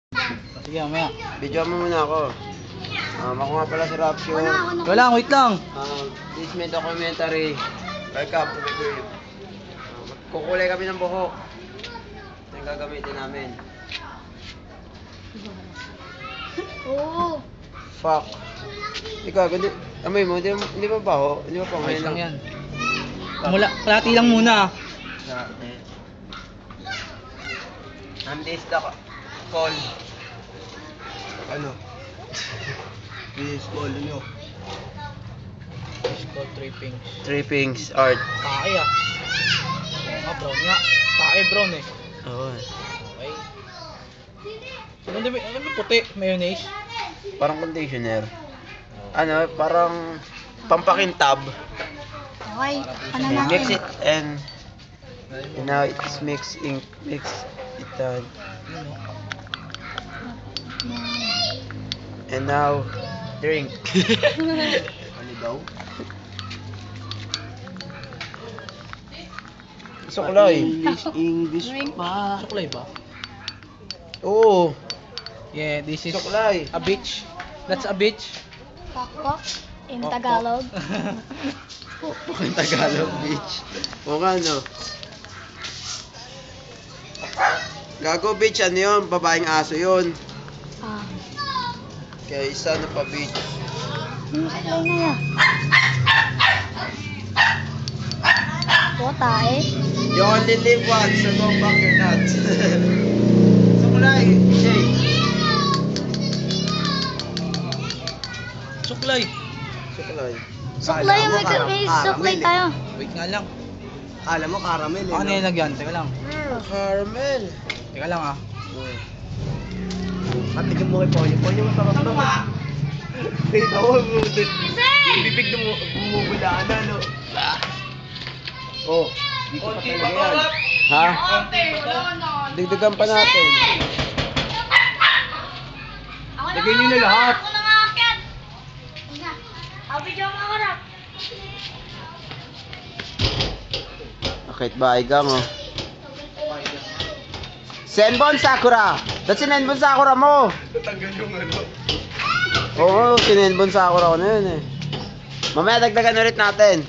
Sige, mamaya. Video mo muna ako. Ako nga pala si Rapsyo. Wala, wait lang. This is my documentary. Welcome to the crib. Kukulay kami ng buhok. Ito yung gagamitin namin. Oo. Fuck. Ikaw, amoy mo, hindi ba baho? Hindi ba pangayin Wait lang yan. Kalati lang muna. And this the call. Ano? This call nyo. It's called trippings. Trippings art. Tae ah. Oo nga, brown nga. Tae brown eh. Oo. Okay. Ano ba puti? Mayonnaise? Parang conditioner. Ano, parang pampakintab. Okay, ano natin? Mix it and now it's mix it and now drink. Ano daw? Suklay. English pa. Suklay ba? Oo. Yeah, this is Suklay. a beach. That's a beach. Pakpok in Tagalog. Pukang Tagalog beach. O nga no. Gago beach, ano yun? Babaeng aso yun. Ah. Kaya isa na pa beach. Ano saklay na yan? Bota eh. You only live once, so go back your nuts. Sukulay, Jay. Suklay. Sukulay. Suklay, may suklay tayo. Wait nga lang. Alam mo, caramel eh. Ako na nilagyan. Teka lang. Caramel. Teka lang ah. Patigyan mo kay Ponyo. Ponyo, masarap naman. Tingnan mo, mutin. Bibig na bumubulaan na, no? Oh, dito pa talaga yan. Ha? Dagdagan pa natin. Lagyan nyo na lahat. Ako lang aakyat. Video mo ako na. Bakit ba, Igang, oh? Senbon Sakura! Ba't sinenbon Sakura mo? Natanggal yung ano. Oo, sinenbon Sakura ko na yun eh. Mamaya dagdagan ulit natin.